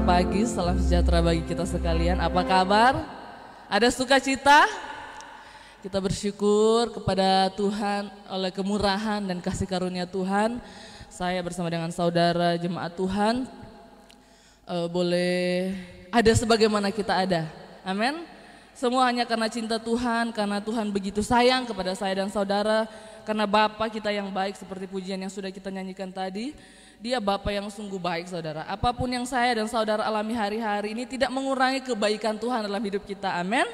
Selamat pagi, salam sejahtera bagi kita sekalian. Apa kabar? Ada sukacita? Kita bersyukur kepada Tuhan oleh kemurahan dan kasih karunia Tuhan. Saya bersama dengan saudara jemaat Tuhan boleh ada sebagaimana kita ada. Amin. Semua hanya karena cinta Tuhan, karena Tuhan begitu sayang kepada saya dan saudara, karena Bapa kita yang baik seperti pujian yang sudah kita nyanyikan tadi. Dia Bapa yang sungguh baik, saudara. Apapun yang saya dan saudara alami hari-hari ini tidak mengurangi kebaikan Tuhan dalam hidup kita. Amin.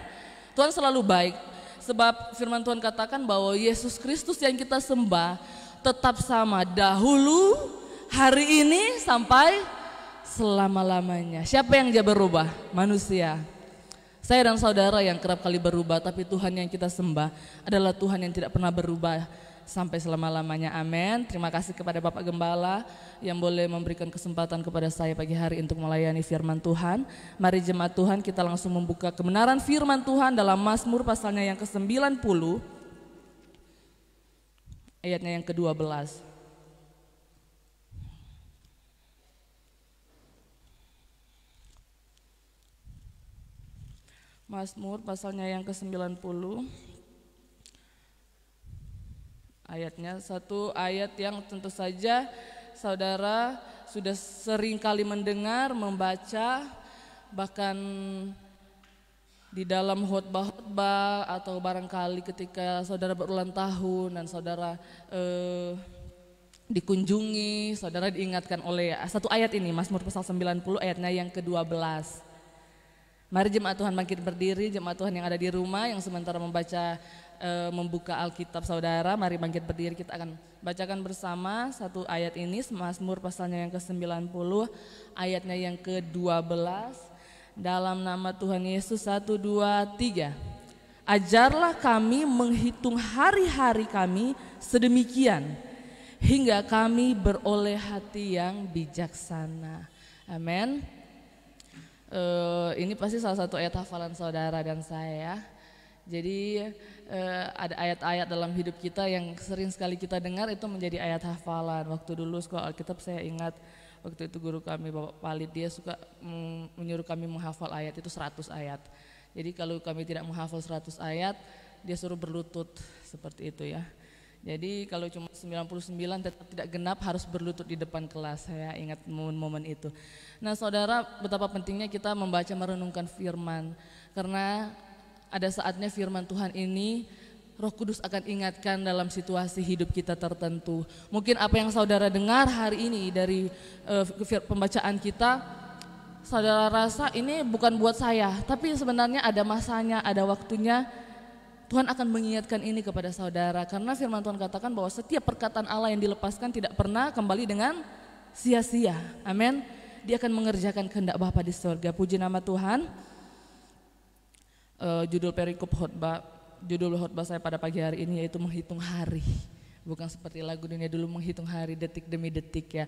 Tuhan selalu baik. Sebab firman Tuhan katakan bahwa Yesus Kristus yang kita sembah tetap sama dahulu, hari ini, sampai selama-lamanya. Siapa yang dia berubah? Manusia. Saya dan saudara yang kerap kali berubah, tapi Tuhan yang kita sembah adalah Tuhan yang tidak pernah berubah sampai selama-lamanya. Amin. Terima kasih kepada Bapak Gembala yang boleh memberikan kesempatan kepada saya pagi hari untuk melayani firman Tuhan. Mari jemaat Tuhan, kita langsung membuka kebenaran firman Tuhan dalam Mazmur pasalnya yang ke-90 ayatnya yang ke-12. Mazmur pasalnya yang ke-90 ayatnya, satu ayat yang tentu saja saudara sudah sering kali mendengar, membaca, bahkan di dalam khotbah-khotbah atau barangkali ketika saudara berulang tahun dan saudara dikunjungi, saudara diingatkan oleh satu ayat ini, Mazmur pasal 90 ayatnya yang ke-12. Mari jemaat Tuhan bangkit berdiri, jemaat Tuhan yang ada di rumah yang sementara membuka Alkitab saudara, mari bangkit berdiri, kita akan bacakan bersama satu ayat ini, Mazmur pasalnya yang ke-90 ayatnya yang ke-12. Dalam nama Tuhan Yesus, 1, 2, 3. Ajarlah kami menghitung hari-hari kami sedemikian hingga kami beroleh hati yang bijaksana. Amin. Ini pasti salah satu ayat hafalan saudara dan saya. Jadi ada ayat-ayat dalam hidup kita yang sering sekali kita dengar itu menjadi ayat hafalan. Waktu dulu sekolah Alkitab saya ingat waktu itu guru kami Bapak Palit, dia suka menyuruh kami menghafal ayat itu 100 ayat. Jadi kalau kami tidak menghafal 100 ayat, dia suruh berlutut seperti itu ya. Jadi kalau cuma 99 tetap tidak genap, harus berlutut di depan kelas. Saya ingat momen-momen itu. Nah saudara, betapa pentingnya kita membaca merenungkan firman. Karena ada saatnya firman Tuhan ini Roh Kudus akan ingatkan dalam situasi hidup kita tertentu. Mungkin apa yang saudara dengar hari ini dari pembacaan kita, saudara rasa ini bukan buat saya. Tapi sebenarnya ada masanya, ada waktunya. Tuhan akan mengingatkan ini kepada saudara, karena firman Tuhan katakan bahwa setiap perkataan Allah yang dilepaskan tidak pernah kembali dengan sia-sia. Amin. Dia akan mengerjakan kehendak Bapa di surga. Puji nama Tuhan. Judul khotbah saya pada pagi hari ini yaitu menghitung hari. Bukan seperti lagu dunia dulu menghitung hari detik demi detik ya.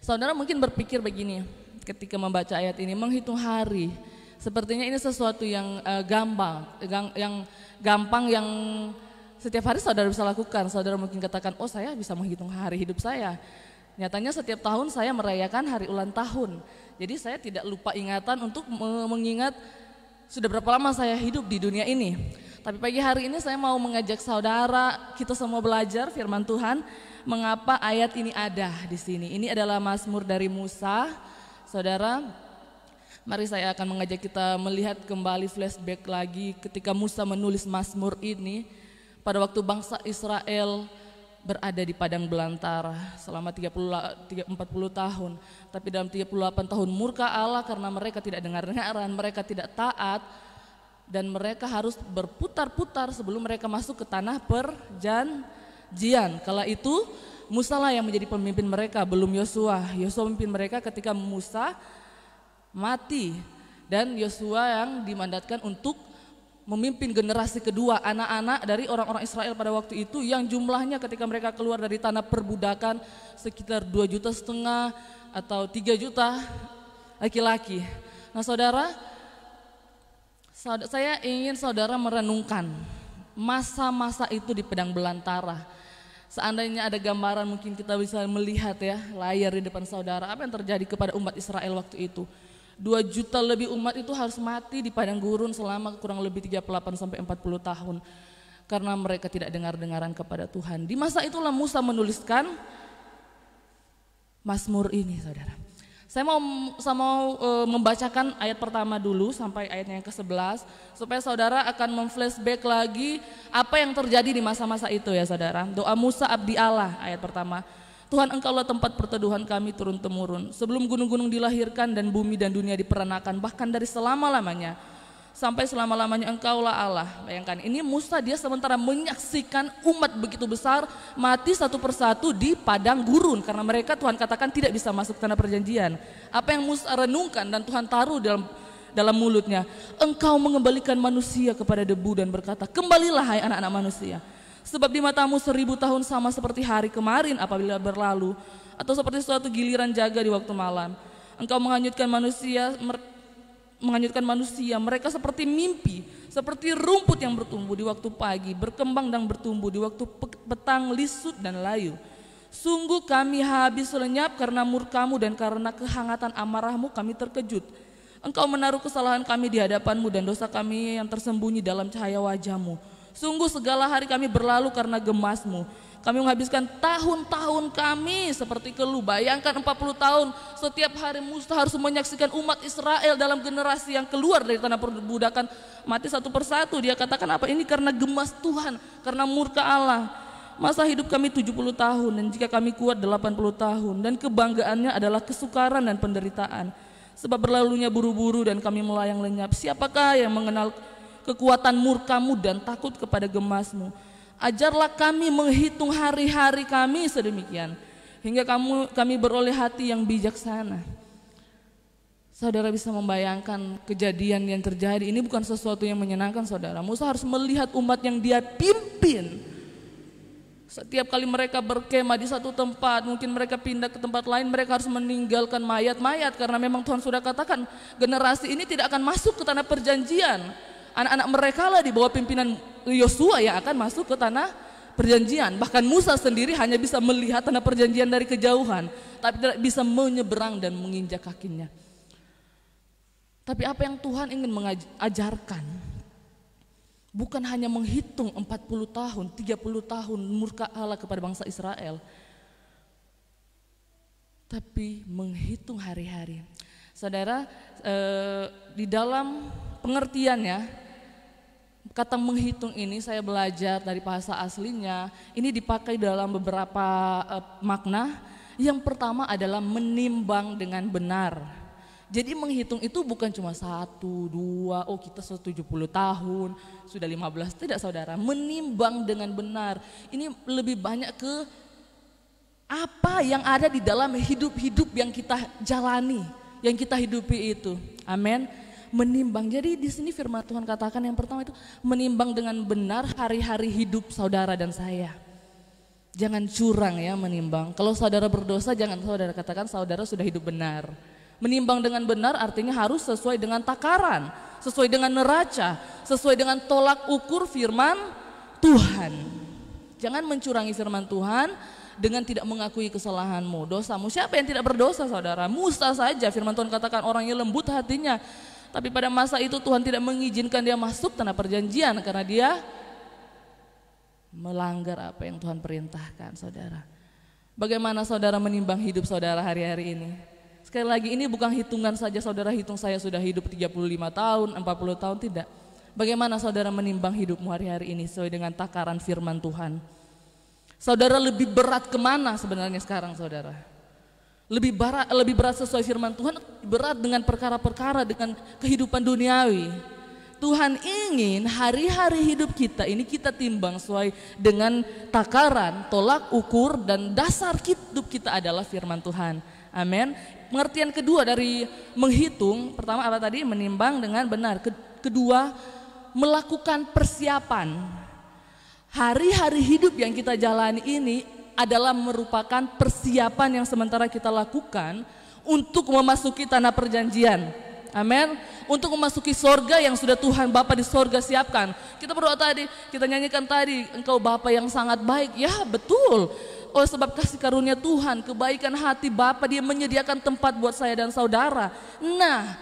Saudara mungkin berpikir begini ketika membaca ayat ini, menghitung hari. Sepertinya ini sesuatu yang gampang yang setiap hari saudara bisa lakukan. Saudara mungkin katakan, oh saya bisa menghitung hari hidup saya. Nyatanya setiap tahun saya merayakan hari ulang tahun. Jadi saya tidak lupa ingatan untuk mengingat sudah berapa lama saya hidup di dunia ini. Tapi pagi hari ini saya mau mengajak saudara, kita semua belajar firman Tuhan, mengapa ayat ini ada di sini. Ini adalah Mazmur dari Musa. Saudara, mari saya akan mengajak kita melihat kembali flashback lagi ketika Musa menulis Mazmur ini pada waktu bangsa Israel berada di padang belantara selama 40 tahun. Tapi dalam 38 tahun murka Allah karena mereka tidak dengar-dengaran, mereka tidak taat, dan mereka harus berputar-putar sebelum mereka masuk ke tanah perjanjian. Kala itu Musa lah yang menjadi pemimpin mereka, belum Yosua. Yosua memimpin mereka ketika Musa mati, dan Yosua yang dimandatkan untuk memimpin generasi kedua, anak-anak dari orang-orang Israel pada waktu itu yang jumlahnya ketika mereka keluar dari tanah perbudakan sekitar 2,5 juta atau 3 juta laki-laki. Nah saudara, saya ingin saudara merenungkan masa-masa itu di padang belantara. Seandainya ada gambaran mungkin kita bisa melihat ya layar di depan saudara apa yang terjadi kepada umat Israel waktu itu. 2 juta lebih umat itu harus mati di padang gurun selama kurang lebih 38 sampai 40 tahun karena mereka tidak dengar-dengaran kepada Tuhan. Di masa itulah Musa menuliskan Mazmur ini, saudara. Saya mau membacakan ayat pertama dulu sampai ayatnya yang ke-11 supaya saudara akan memflashback lagi apa yang terjadi di masa-masa itu ya saudara. Doa Musa abdi Allah ayat pertama. Tuhan, Engkaulah tempat perteduhan kami turun-temurun. Sebelum gunung-gunung dilahirkan dan bumi dan dunia diperanakan, bahkan dari selama-lamanya sampai selama-lamanya Engkaulah Allah. Bayangkan, ini Musa dia sementara menyaksikan umat begitu besar mati satu persatu di padang gurun karena mereka Tuhan katakan tidak bisa masuk tanah perjanjian. Apa yang Musa renungkan dan Tuhan taruh dalam mulutnya, Engkau mengembalikan manusia kepada debu dan berkata, kembalilah hai anak-anak manusia. Sebab di matamu 1000 tahun sama seperti hari kemarin apabila berlalu, atau seperti suatu giliran jaga di waktu malam. Engkau menghanyutkan manusia, mereka seperti mimpi, seperti rumput yang bertumbuh di waktu pagi, berkembang dan bertumbuh di waktu petang, lisut dan layu. Sungguh kami habis lenyap karena murkamu dan karena kehangatan amarahmu kami terkejut. Engkau menaruh kesalahan kami di hadapanmu dan dosa kami yang tersembunyi dalam cahaya wajahmu. Sungguh segala hari kami berlalu karena gemasmu. Kami menghabiskan tahun-tahun kami seperti keluh. Bayangkan 40 tahun setiap hari Musa harus menyaksikan umat Israel dalam generasi yang keluar dari tanah perbudakan mati satu persatu. Dia katakan apa ini karena gemas Tuhan, karena murka Allah. Masa hidup kami 70 tahun dan jika kami kuat 80 tahun dan kebanggaannya adalah kesukaran dan penderitaan. Sebab berlalunya buru-buru dan kami melayang lenyap. Siapakah yang mengenal kekuatan murkamu dan takut kepada gemasmu? Ajarlah kami menghitung hari-hari kami sedemikian hingga kami beroleh hati yang bijaksana. Saudara bisa membayangkan kejadian yang terjadi ini bukan sesuatu yang menyenangkan saudara. Musa harus melihat umat yang dia pimpin. Setiap kali mereka berkemah di satu tempat, mungkin mereka pindah ke tempat lain, mereka harus meninggalkan mayat-mayat karena memang Tuhan sudah katakan generasi ini tidak akan masuk ke tanah perjanjian. Anak-anak mereka lah di bawah pimpinan Yosua yang akan masuk ke tanah perjanjian. Bahkan Musa sendiri hanya bisa melihat tanah perjanjian dari kejauhan, tapi tidak bisa menyeberang dan menginjak kakinya. Tapi apa yang Tuhan ingin mengajarkan bukan hanya menghitung 40 tahun, 30 tahun murka Allah kepada bangsa Israel, tapi menghitung hari-hari. Saudara, di dalam pengertiannya kata menghitung ini saya belajar dari bahasa aslinya, ini dipakai dalam beberapa makna. Yang pertama adalah menimbang dengan benar. Jadi menghitung itu bukan cuma 1, 2, oh kita 70 tahun, sudah 15, tidak saudara. Menimbang dengan benar, ini lebih banyak ke apa yang ada di dalam hidup-hidup yang kita jalani, yang kita hidupi itu. Amin. Menimbang. Jadi di sini firman Tuhan katakan yang pertama itu menimbang dengan benar hari-hari hidup saudara dan saya. Jangan curang ya menimbang. Kalau saudara berdosa jangan saudara katakan saudara sudah hidup benar. Menimbang dengan benar artinya harus sesuai dengan takaran, sesuai dengan neraca, sesuai dengan tolak ukur firman Tuhan. Jangan mencurangi firman Tuhan dengan tidak mengakui kesalahanmu, dosamu. Siapa yang tidak berdosa saudara? Musa saja firman Tuhan katakan orangnya lembut hatinya. Tapi pada masa itu Tuhan tidak mengizinkan dia masuk tanah perjanjian karena dia melanggar apa yang Tuhan perintahkan saudara. Bagaimana saudara menimbang hidup saudara hari-hari ini? Sekali lagi ini bukan hitungan saja saudara hitung saya sudah hidup 35 tahun, 40 tahun, tidak. Bagaimana saudara menimbang hidupmu hari-hari ini sesuai dengan takaran firman Tuhan? Saudara lebih berat kemana sebenarnya sekarang saudara? Lebih berat sesuai firman Tuhan, berat dengan perkara-perkara dengan kehidupan duniawi. Tuhan ingin hari-hari hidup kita ini kita timbang sesuai dengan takaran, tolak ukur dan dasar hidup kita adalah firman Tuhan. Amin. Pengertian kedua dari menghitung, pertama apa tadi? Menimbang dengan benar. Kedua, melakukan persiapan. Hari-hari hidup yang kita jalani ini adalah merupakan persiapan yang sementara kita lakukan untuk memasuki tanah perjanjian. Amin. Untuk memasuki sorga yang sudah Tuhan Bapa di sorga siapkan. Kita berdoa tadi, kita nyanyikan tadi, Engkau Bapa yang sangat baik. Ya betul. Oh sebab kasih karunia Tuhan, kebaikan hati Bapa, Dia menyediakan tempat buat saya dan saudara. Nah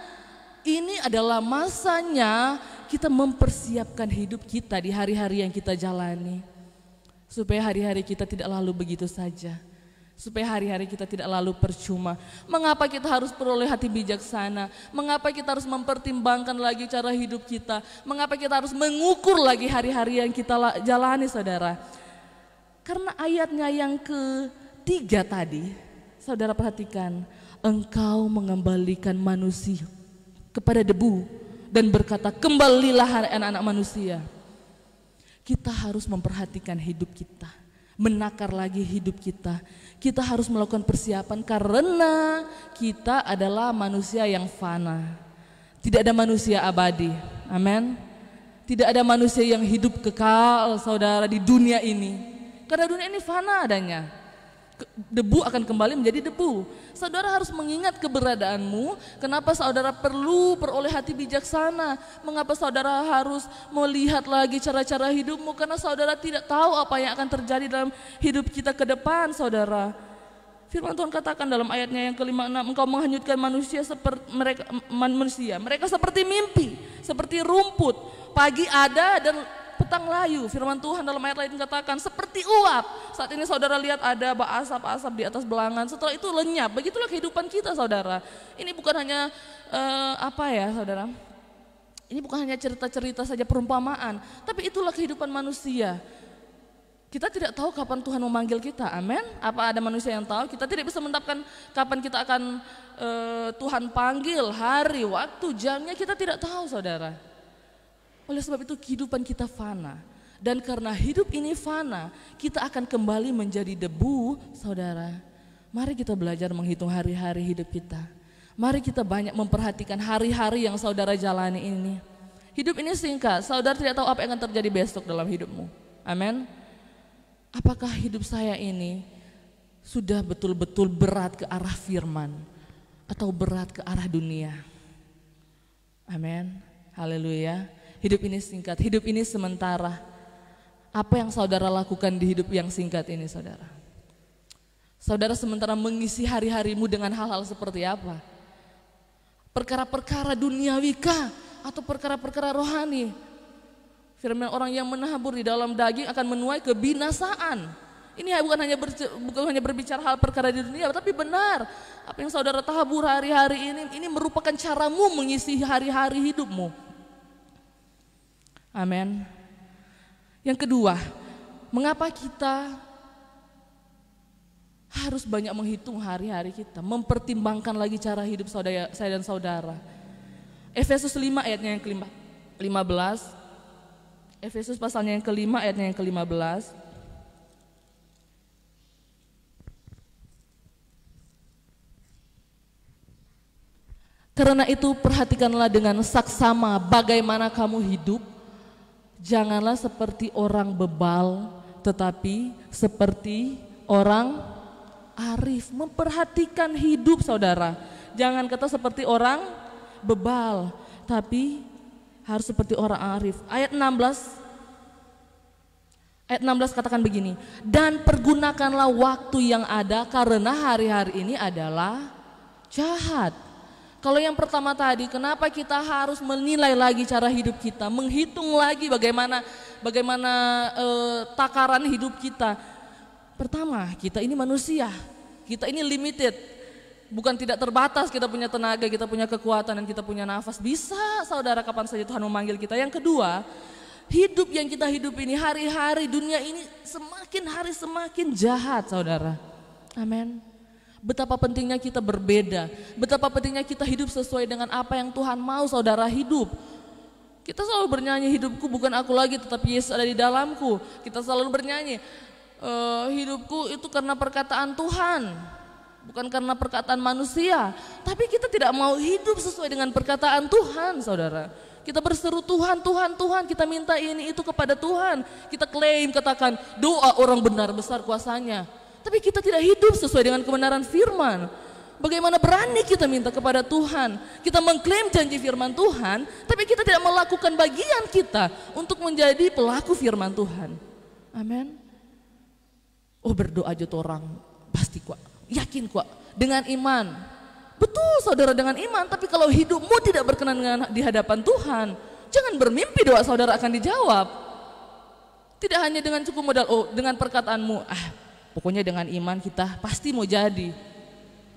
ini adalah masanya kita mempersiapkan hidup kita di hari-hari yang kita jalani. Supaya hari-hari kita tidak lalu begitu saja. Supaya hari-hari kita tidak lalu percuma. Mengapa kita harus peroleh hati bijaksana? Mengapa kita harus mempertimbangkan lagi cara hidup kita? Mengapa kita harus mengukur lagi hari-hari yang kita jalani, saudara? Karena ayatnya yang ketiga tadi, saudara perhatikan, engkau mengembalikan manusia kepada debu dan berkata, kembalilah anak-anak manusia. Kita harus memperhatikan hidup kita, menakar lagi hidup kita. Kita harus melakukan persiapan karena kita adalah manusia yang fana. Tidak ada manusia abadi, amin. Tidak ada manusia yang hidup kekal, saudara, di dunia ini. Karena dunia ini fana adanya. Debu akan kembali menjadi debu. Saudara harus mengingat keberadaanmu. Kenapa saudara perlu peroleh hati bijaksana? Mengapa saudara harus melihat lagi cara-cara hidupmu? Karena saudara tidak tahu apa yang akan terjadi dalam hidup kita ke depan, saudara. Firman Tuhan katakan dalam ayatnya yang ke-56, engkau menghanyutkan manusia seperti mereka seperti mimpi, seperti rumput. Pagi ada dan petang layu. Firman Tuhan dalam ayat lain katakan seperti uap. Saat ini saudara lihat ada asap-asap di atas belangan, setelah itu lenyap. Begitulah kehidupan kita, saudara. Ini bukan hanya saudara, ini bukan hanya cerita-cerita saja, perumpamaan, tapi itulah kehidupan manusia. Kita tidak tahu kapan Tuhan memanggil kita, amin. Apa ada manusia yang tahu? Kita tidak bisa menetapkan kapan kita akan Tuhan panggil, hari, waktu, jamnya kita tidak tahu, saudara. Oleh sebab itu kehidupan kita fana. Dan karena hidup ini fana, kita akan kembali menjadi debu, saudara. Mari kita belajar menghitung hari-hari hidup kita. Mari kita banyak memperhatikan hari-hari yang saudara jalani ini. Hidup ini singkat, saudara tidak tahu apa yang akan terjadi besok dalam hidupmu. Amin. Apakah hidup saya ini sudah betul-betul berat ke arah firman atau berat ke arah dunia? Amin. Haleluya. Hidup ini singkat, hidup ini sementara. Apa yang saudara lakukan di hidup yang singkat ini, saudara? Saudara sementara mengisi hari-harimu dengan hal-hal seperti apa? Perkara-perkara duniawikah atau perkara-perkara rohani? Firman orang yang menabur di dalam daging akan menuai kebinasaan. Ini bukan hanya berbicara hal perkara di dunia, tapi benar. Apa yang saudara tabur hari-hari ini merupakan caramu mengisi hari-hari hidupmu. Amin. Yang kedua, mengapa kita harus banyak menghitung hari-hari kita, mempertimbangkan lagi cara hidup saya dan saudara. Efesus 5 ayatnya yang ke-15. Efesus pasalnya yang ke-5 ayatnya yang ke-15. Karena itu perhatikanlah dengan saksama bagaimana kamu hidup. Janganlah seperti orang bebal, tetapi seperti orang arif. Memperhatikan hidup, saudara. Jangan kata seperti orang bebal, tapi harus seperti orang arif. Ayat 16 katakan begini, dan pergunakanlah waktu yang ada karena hari-hari ini adalah jahat. Kalau yang pertama tadi, kenapa kita harus menilai lagi cara hidup kita, menghitung lagi bagaimana takaran hidup kita. Pertama, kita ini manusia, kita ini limited, bukan tidak terbatas. Kita punya tenaga, kita punya kekuatan, dan kita punya nafas. Bisa, saudara, kapan saja Tuhan memanggil kita. Yang kedua, hidup yang kita hidup ini, hari-hari dunia ini semakin hari semakin jahat, saudara. Amin. Betapa pentingnya kita berbeda, betapa pentingnya kita hidup sesuai dengan apa yang Tuhan mau, saudara, hidup. Kita selalu bernyanyi, hidupku bukan aku lagi tetapi Yesus ada di dalamku. Kita selalu bernyanyi, hidupku itu karena perkataan Tuhan, bukan karena perkataan manusia. Tapi kita tidak mau hidup sesuai dengan perkataan Tuhan, saudara. Kita berseru Tuhan, Tuhan, Tuhan, kita minta ini itu kepada Tuhan. Kita klaim, katakan doa orang benar besar kuasanya. Tapi kita tidak hidup sesuai dengan kebenaran firman. Bagaimana berani kita minta kepada Tuhan, kita mengklaim janji firman Tuhan, tapi kita tidak melakukan bagian kita untuk menjadi pelaku firman Tuhan. Amin. Oh, berdoa aja tuh orang pasti kuat, yakin kuat dengan iman. Betul saudara dengan iman, tapi kalau hidupmu tidak berkenan dengan di hadapan Tuhan, jangan bermimpi doa saudara akan dijawab. Tidak hanya dengan cukup modal, dengan perkataanmu, pokoknya dengan iman kita pasti mau jadi.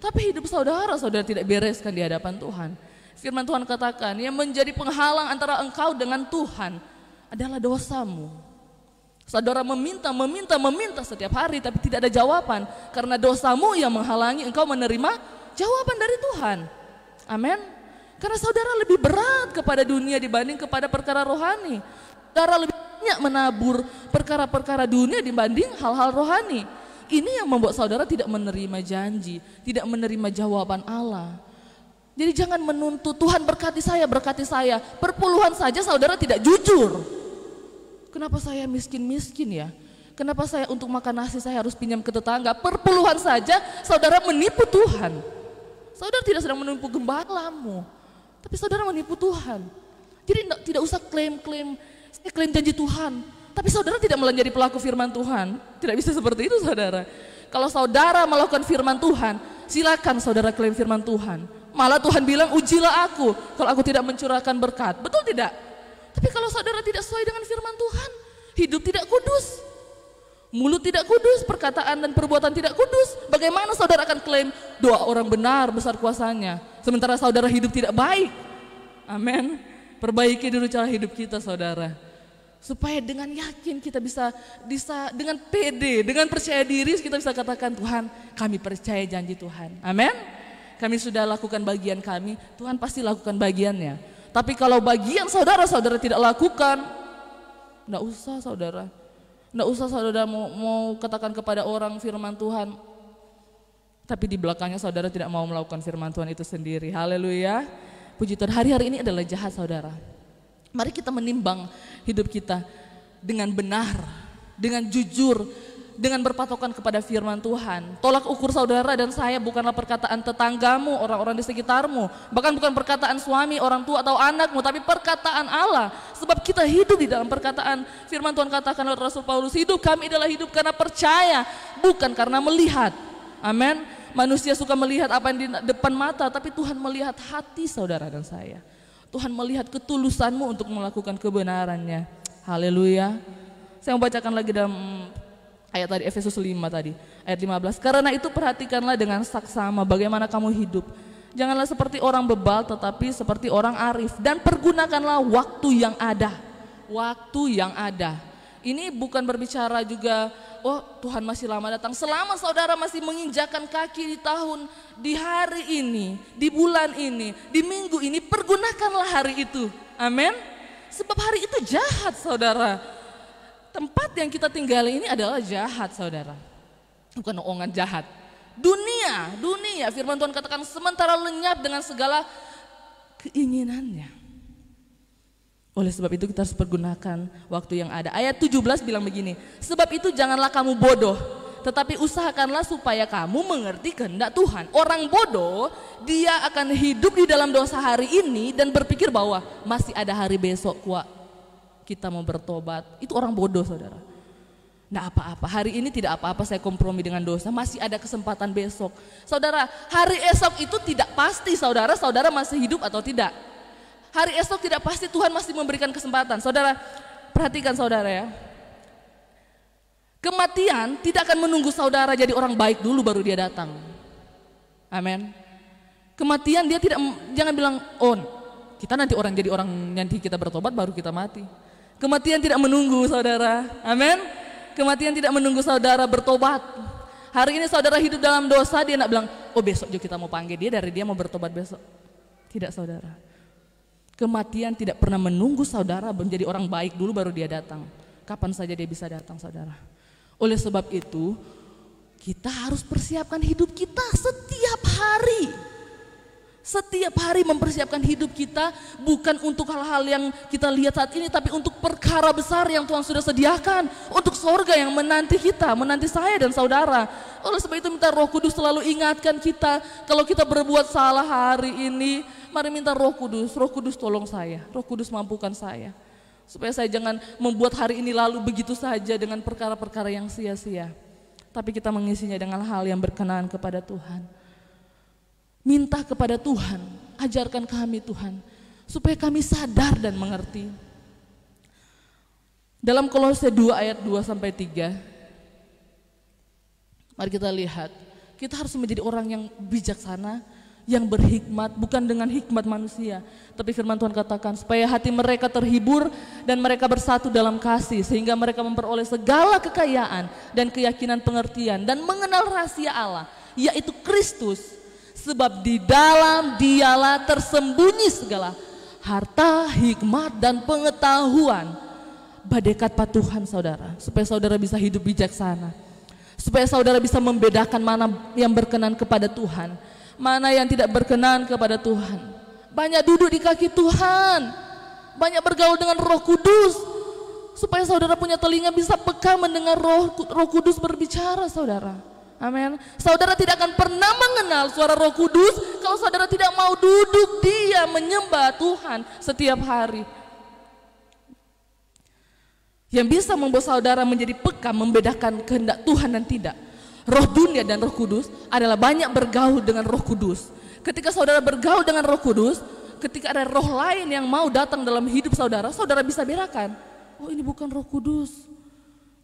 Tapi hidup saudara tidak bereskan di hadapan Tuhan. Firman Tuhan katakan, yang menjadi penghalang antara engkau dengan Tuhan adalah dosamu. Saudara meminta setiap hari, tapi tidak ada jawaban. Karena dosamu yang menghalangi engkau menerima jawaban dari Tuhan. Amin. Karena saudara lebih berat kepada dunia dibanding kepada perkara rohani. Saudara lebih banyak menabur perkara-perkara dunia dibanding hal-hal rohani. Ini yang membuat saudara tidak menerima janji, tidak menerima jawaban Allah. Jadi jangan menuntut Tuhan berkati saya. Perpuluhan saja saudara tidak jujur. Kenapa saya miskin ya? Kenapa saya untuk makan nasi saya harus pinjam ke tetangga? Perpuluhan saja saudara menipu Tuhan. Saudara tidak sedang menipu gembalamu, tapi saudara menipu Tuhan. Jadi tidak usah klaim janji Tuhan, tapi saudara tidak menjadi pelaku firman Tuhan. Tidak bisa seperti itu saudara. Kalau saudara melakukan firman Tuhan, silakan saudara klaim firman Tuhan. Malah Tuhan bilang, ujilah aku kalau aku tidak mencurahkan berkat. Betul tidak? Tapi kalau saudara tidak sesuai dengan firman Tuhan, hidup tidak kudus, mulut tidak kudus, perkataan dan perbuatan tidak kudus, bagaimana saudara akan klaim doa orang benar besar kuasanya, sementara saudara hidup tidak baik? Amin. Perbaiki dulu cara hidup kita saudara, supaya dengan yakin kita bisa dengan pede, dengan percaya diri kita bisa katakan, Tuhan kami percaya janji Tuhan. Amin. Kami sudah lakukan bagian kami, Tuhan pasti lakukan bagiannya. Tapi kalau bagian saudara tidak lakukan, enggak usah saudara mau katakan kepada orang firman Tuhan, tapi di belakangnya saudara tidak mau melakukan firman Tuhan itu sendiri. Haleluya. Puji Tuhan, hari-hari ini adalah jahat saudara. Mari kita menimbang hidup kita dengan benar, dengan jujur, dengan berpatokan kepada firman Tuhan. Tolak ukur saudara dan saya bukanlah perkataan tetanggamu, orang-orang di sekitarmu, bahkan bukan perkataan suami, orang tua atau anakmu, tapi perkataan Allah. Sebab kita hidup di dalam perkataan firman Tuhan. Katakan oleh Rasul Paulus, hidup kami adalah hidup karena percaya, bukan karena melihat. Amin. Manusia suka melihat apa yang di depan mata, tapi Tuhan melihat hati saudara dan saya. Tuhan melihat ketulusanmu untuk melakukan kebenarannya. Haleluya. Saya membacakan lagi dalam ayat tadi, Efesus 5 tadi, ayat 15. Karena itu perhatikanlah dengan saksama bagaimana kamu hidup. Janganlah seperti orang bebal, tetapi seperti orang arif. Dan pergunakanlah waktu yang ada. Waktu yang ada. Ini bukan berbicara juga, Tuhan masih lama datang. Selama saudara masih menginjakan kaki di hari ini, di bulan ini, di minggu ini, pergunakanlah hari itu. Amin. Sebab hari itu jahat saudara. Tempat yang kita tinggali ini adalah jahat saudara, bukan omongan jahat. Dunia, firman Tuhan katakan sementara lenyap dengan segala keinginannya. Oleh sebab itu kita harus pergunakan waktu yang ada. Ayat 17 bilang begini, sebab itu janganlah kamu bodoh, tetapi usahakanlah supaya kamu mengerti kehendak Tuhan. Orang bodoh, dia akan hidup di dalam dosa hari ini dan berpikir bahwa masih ada hari besok kita mau bertobat. Itu orang bodoh saudara. Nah apa-apa, hari ini tidak apa-apa saya kompromi dengan dosa, masih ada kesempatan besok. Saudara, hari esok itu tidak pasti saudara masih hidup atau tidak. Hari esok tidak pasti, Tuhan masih memberikan kesempatan. Saudara, perhatikan saudara ya. Kematian tidak akan menunggu saudara jadi orang baik dulu baru dia datang. Amin. Kematian dia tidak, jangan bilang, kita nanti nanti kita bertobat baru kita mati. Kematian tidak menunggu saudara, amin. Kematian tidak menunggu saudara bertobat. Hari ini saudara hidup dalam dosa, dia nak bilang, besok juga kita mau panggil dia, dari dia mau bertobat besok. Tidak saudara. Kematian tidak pernah menunggu saudara menjadi orang baik dulu baru dia datang. Kapan saja dia bisa datang saudara. Oleh sebab itu, kita harus persiapkan hidup kita setiap hari. Setiap hari mempersiapkan hidup kita bukan untuk hal-hal yang kita lihat saat ini, tapi untuk perkara besar yang Tuhan sudah sediakan, untuk sorga yang menanti kita, menanti saya dan saudara. Oleh sebab itu minta Roh Kudus selalu ingatkan kita, kalau kita berbuat salah hari ini, mari minta Roh Kudus tolong saya, Roh Kudus mampukan saya. Supaya saya jangan membuat hari ini lalu begitu saja dengan perkara-perkara yang sia-sia, tapi kita mengisinya dengan hal yang berkenan kepada Tuhan. minta kepada Tuhan, ajarkan kami Tuhan, supaya kami sadar dan mengerti. Dalam Kolose 2 ayat 2-3, mari kita lihat, kita harus menjadi orang yang bijaksana, yang berhikmat, bukan dengan hikmat manusia, tapi firman Tuhan katakan supaya hati mereka terhibur dan mereka bersatu dalam kasih, sehingga mereka memperoleh segala kekayaan dan keyakinan pengertian dan mengenal rahasia Allah, yaitu Kristus. Sebab di dalam Dialah tersembunyi segala harta, hikmat dan pengetahuan. Badekat patuhan saudara, supaya saudara bisa hidup bijaksana, supaya saudara bisa membedakan mana yang berkenan kepada Tuhan, mana yang tidak berkenan kepada Tuhan. Banyak duduk di kaki Tuhan, banyak bergaul dengan Roh Kudus, supaya saudara punya telinga bisa peka mendengar Roh Kudus berbicara saudara. Amin. Saudara tidak akan pernah mengenal suara Roh Kudus kalau saudara tidak mau duduk diam menyembah Tuhan setiap hari. Yang bisa membuat saudara menjadi peka membedakan kehendak Tuhan dan tidak, roh dunia dan Roh Kudus, adalah banyak bergaul dengan Roh Kudus. Ketika saudara bergaul dengan Roh Kudus, ketika ada roh lain yang mau datang dalam hidup saudara, saudara bisa bedakan, oh ini bukan Roh Kudus,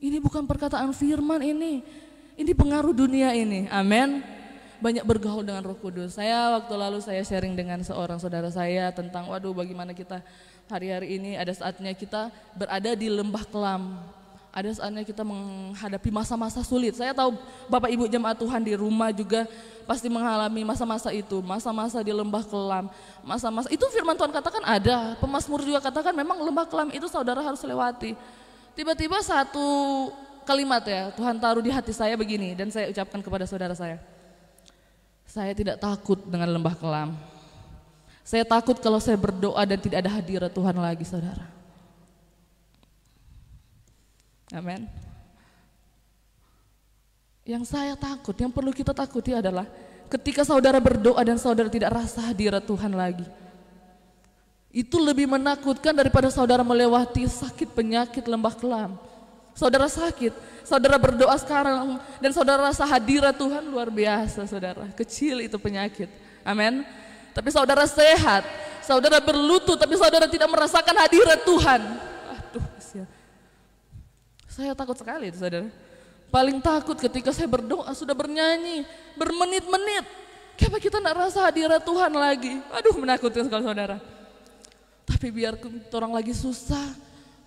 ini bukan perkataan firman, ini pengaruh dunia ini. Amin. Banyak bergaul dengan Roh Kudus. Waktu lalu saya sharing dengan seorang saudara saya tentang bagaimana kita hari-hari ini ada saatnya kita berada di lembah kelam. Ada saatnya kita menghadapi masa-masa sulit. Saya tahu Bapak Ibu jemaat Tuhan di rumah juga pasti mengalami masa-masa itu, masa-masa di lembah kelam. Masa-masa itu firman Tuhan katakan ada. Pemazmur juga katakan memang lembah kelam itu saudara harus lewati. Tiba-tiba satu kalimat Tuhan taruh di hati saya begini, dan saya ucapkan kepada saudara saya tidak takut dengan lembah kelam. Saya takut kalau saya berdoa dan tidak ada hadirat Tuhan lagi saudara. Amin. Yang saya takut, yang perlu kita takuti adalah ketika saudara berdoa dan saudara tidak rasa hadirat Tuhan lagi. Itu lebih menakutkan daripada saudara melewati sakit penyakit lembah kelam. Saudara sakit, saudara berdoa sekarang dan saudara rasa hadirat Tuhan luar biasa saudara. Kecil itu penyakit. Amin. Tapi saudara sehat, saudara berlutut tapi saudara tidak merasakan hadirat Tuhan. Aduh, saya takut sekali itu saudara. Paling takut ketika saya berdoa, sudah bernyanyi bermenit-menit, kenapa kita tidak rasa hadirat Tuhan lagi? Aduh, menakutkan sekali saudara. Tapi biar orang lagi susah,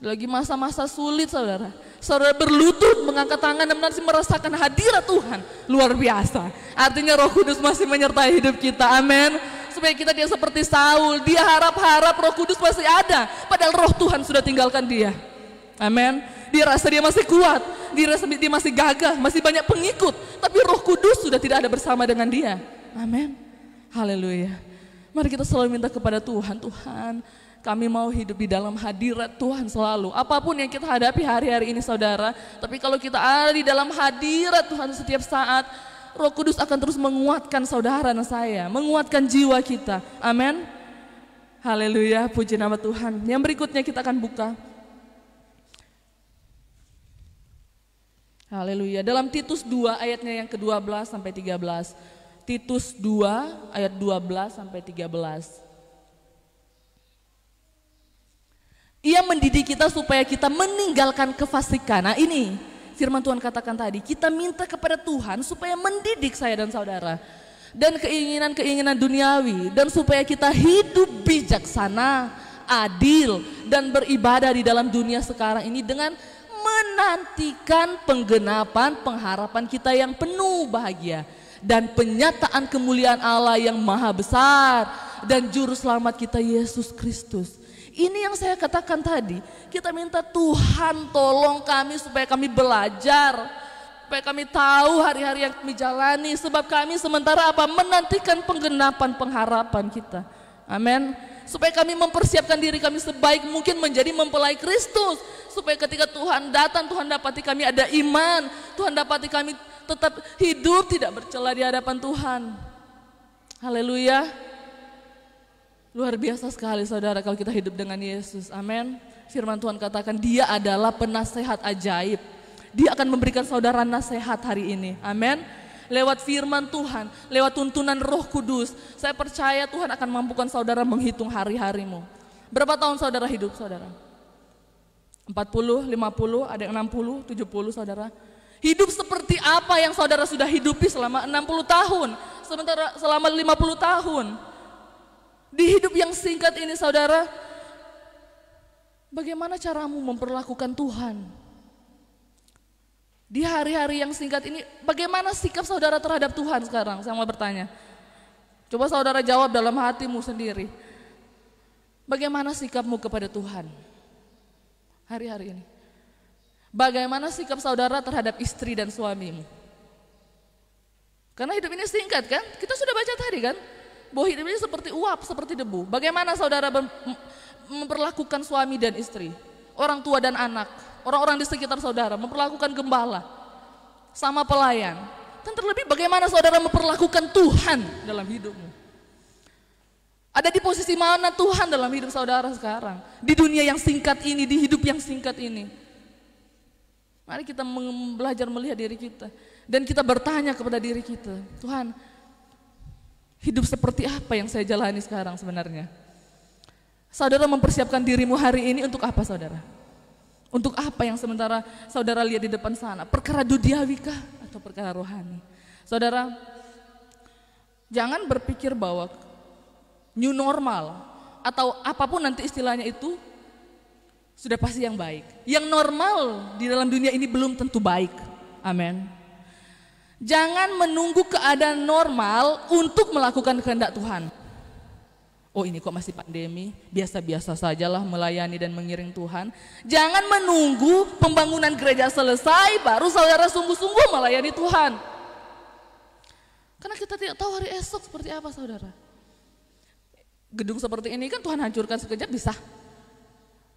lagi masa-masa sulit saudara, saudara berlutut, mengangkat tangan dan masih merasakan hadirat Tuhan, luar biasa. Artinya Roh Kudus masih menyertai hidup kita. Amin. Supaya kita dia seperti Saul, dia harap-harap Roh Kudus masih ada, padahal Roh Tuhan sudah tinggalkan dia. Amin. Dia rasa dia masih kuat, dia rasa dia masih gagah, masih banyak pengikut, tapi Roh Kudus sudah tidak ada bersama dengan dia. Amin. Haleluya. Mari kita selalu minta kepada Tuhan, Tuhan, kami mau hidup di dalam hadirat Tuhan selalu. Apapun yang kita hadapi hari-hari ini saudara, tapi kalau kita ada di dalam hadirat Tuhan setiap saat, Roh Kudus akan terus menguatkan saudara dan saya, menguatkan jiwa kita. Amin. Haleluya, puji nama Tuhan. Yang berikutnya kita akan buka. Haleluya. Dalam Titus 2 ayatnya yang ke-12 sampai 13. Titus 2 ayat 12 sampai 13. Ia mendidik kita supaya kita meninggalkan kefasikan. Nah ini firman Tuhan katakan tadi, kita minta kepada Tuhan supaya mendidik saya dan saudara. Dan keinginan-keinginan duniawi. Dan supaya kita hidup bijaksana, adil, dan beribadah di dalam dunia sekarang ini dengan menantikan penggenapan pengharapan kita yang penuh bahagia. Dan penyataan kemuliaan Allah yang maha besar. Dan juru selamat kita Yesus Kristus. Ini yang saya katakan tadi, kita minta Tuhan tolong kami supaya kami belajar, supaya kami tahu hari-hari yang kami jalani, sebab kami sementara menantikan penggenapan pengharapan kita. Amin. Supaya kami mempersiapkan diri kami sebaik mungkin menjadi mempelai Kristus, supaya ketika Tuhan datang, Tuhan dapati kami ada iman, Tuhan dapati kami tetap hidup tidak bercela di hadapan Tuhan. Haleluya. Luar biasa sekali saudara kalau kita hidup dengan Yesus. Amin. Firman Tuhan katakan dia adalah penasehat ajaib. Dia akan memberikan saudara nasihat hari ini. Amin. lewat firman Tuhan, lewat tuntunan Roh Kudus. Saya percaya Tuhan akan mampukan saudara menghitung hari-harimu. Berapa tahun saudara hidup saudara? 40, 50, ada yang 60, 70 saudara. Hidup seperti apa yang saudara sudah hidupi selama 60 tahun, sementara selama 50 tahun. Di hidup yang singkat ini saudara, bagaimana caramu memperlakukan Tuhan? Di hari-hari yang singkat ini, bagaimana sikap saudara terhadap Tuhan sekarang? Saya mau bertanya. Coba saudara jawab dalam hatimu sendiri. Bagaimana sikapmu kepada Tuhan hari-hari ini? Bagaimana sikap saudara terhadap istri dan suamimu? Karena hidup ini singkat kan? Kita sudah baca tadi kan? Bahwa hidup ini seperti uap, seperti debu. Bagaimana saudara memperlakukan suami dan istri, orang tua dan anak, orang-orang di sekitar saudara, memperlakukan gembala, sama pelayan. Dan terlebih bagaimana saudara memperlakukan Tuhan dalam hidupmu. Ada di posisi mana Tuhan dalam hidup saudara sekarang? Di dunia yang singkat ini, di hidup yang singkat ini. Mari kita belajar melihat diri kita. Dan kita bertanya kepada diri kita, Tuhan, hidup seperti apa yang saya jalani sekarang sebenarnya? Saudara mempersiapkan dirimu hari ini untuk apa saudara? Untuk apa yang sementara saudara lihat di depan sana? Perkara duniawi kah atau perkara rohani? Saudara, jangan berpikir bahwa new normal atau apapun nanti istilahnya itu sudah pasti yang baik. Yang normal di dalam dunia ini belum tentu baik. Amin. Jangan menunggu keadaan normal untuk melakukan kehendak Tuhan. Oh ini kok masih pandemi, biasa-biasa sajalah melayani dan mengiring Tuhan. Jangan menunggu pembangunan gereja selesai baru saudara sungguh-sungguh melayani Tuhan. Karena kita tidak tahu hari esok seperti apa saudara. Gedung seperti ini kan Tuhan hancurkan sekejap bisa.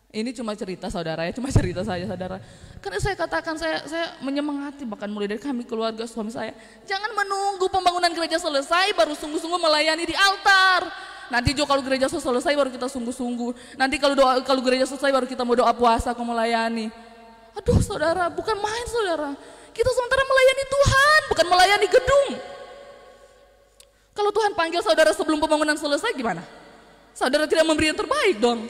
Ini cuma cerita saudara ya, cuma cerita saja saudara. Karena saya katakan, saya menyemangati bahkan mulai dari kami keluarga suami saya. Jangan menunggu pembangunan gereja selesai baru sungguh-sungguh melayani di altar. Nanti juga kalau gereja selesai baru kita sungguh-sungguh. Nanti kalau gereja selesai baru kita mau doa puasa, mau melayani. Aduh saudara, bukan main saudara. Kita sementara melayani Tuhan, bukan melayani gedung. Kalau Tuhan panggil saudara sebelum pembangunan selesai gimana? Saudara tidak memberi yang terbaik dong.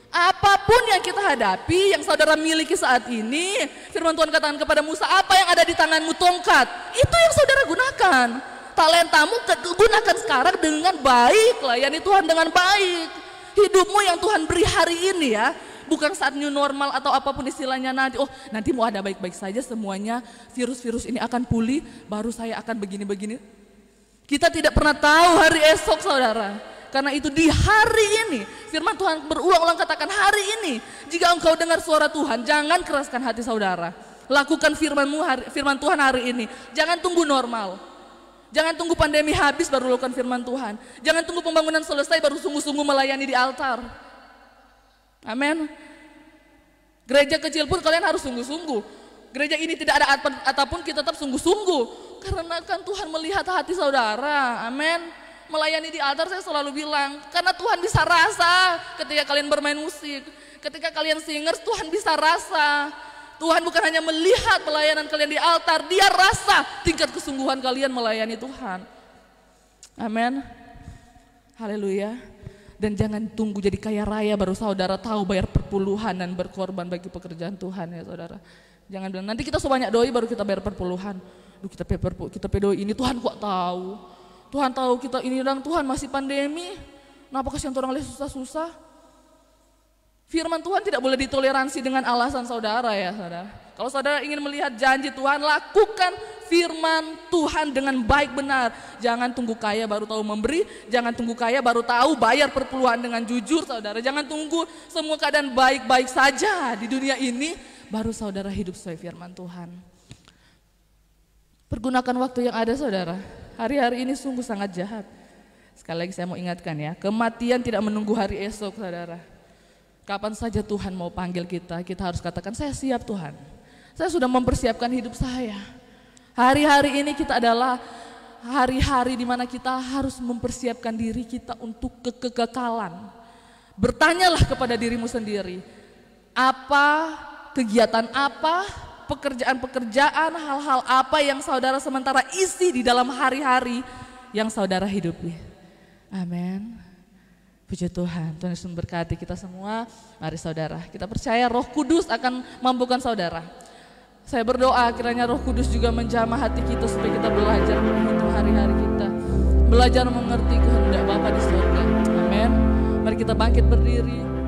Apapun yang kita hadapi, yang saudara miliki saat ini, firman Tuhan katakan kepada Musa, apa yang ada di tanganmu tongkat, itu yang saudara gunakan. Talentamu gunakan sekarang dengan baik, layani Tuhan dengan baik. Hidupmu yang Tuhan beri hari ini ya, bukan saat new normal atau apapun istilahnya nanti. Oh nanti mau ada baik-baik saja semuanya, virus-virus ini akan pulih, baru saya akan begini-begini. Kita tidak pernah tahu hari esok saudara. Karena itu di hari ini, firman Tuhan berulang-ulang katakan hari ini, jika engkau dengar suara Tuhan, jangan keraskan hati saudara. Lakukan firman Tuhan hari ini. Jangan tunggu normal. Jangan tunggu pandemi habis baru lakukan firman Tuhan. Jangan tunggu pembangunan selesai baru sungguh-sungguh melayani di altar. Amin. Gereja kecil pun kalian harus sungguh-sungguh. Gereja ini tidak ada ataupun kita tetap sungguh-sungguh. Karena kan Tuhan melihat hati saudara. Amin. Melayani di altar saya selalu bilang, karena Tuhan bisa rasa ketika kalian bermain musik, ketika kalian singers, Tuhan bisa rasa. Tuhan bukan hanya melihat pelayanan kalian di altar, dia rasa tingkat kesungguhan kalian melayani Tuhan. Amin. Haleluya. Dan jangan tunggu jadi kaya raya baru saudara tahu bayar perpuluhan dan berkorban bagi pekerjaan Tuhan ya saudara. Jangan bilang nanti kita sebanyak doi baru kita bayar perpuluhan. Duh kita pedoi ini Tuhan kok tahu. Tuhan tahu kita ini dan Tuhan masih pandemi. Kenapa kasihan orang lain susah-susah? Firman Tuhan tidak boleh ditoleransi dengan alasan saudara ya saudara. Kalau saudara ingin melihat janji Tuhan, lakukan firman Tuhan dengan baik benar. Jangan tunggu kaya baru tahu memberi. Jangan tunggu kaya baru tahu bayar perpuluhan dengan jujur saudara. Jangan tunggu semua keadaan baik-baik saja di dunia ini baru saudara hidup sesuai firman Tuhan. Pergunakan waktu yang ada saudara. Hari-hari ini sungguh sangat jahat. Sekali lagi saya mau ingatkan ya, kematian tidak menunggu hari esok saudara. Kapan saja Tuhan mau panggil kita, kita harus katakan saya siap Tuhan. Saya sudah mempersiapkan hidup saya. Hari-hari ini kita adalah hari-hari di mana kita harus mempersiapkan diri kita untuk kekekalan. Bertanyalah kepada dirimu sendiri, apa kegiatan apa pekerjaan-pekerjaan, hal-hal apa yang saudara sementara isi di dalam hari-hari yang saudara hidupi. Amin. Puji Tuhan, Tuhan Yesus memberkati kita semua. Mari saudara, kita percaya Roh Kudus akan mampukan saudara. Saya berdoa kiranya Roh Kudus juga menjamah hati kita supaya kita belajar menghitung hari-hari kita. Belajar mengerti kehendak Bapa di surga. Amin. Mari kita bangkit berdiri.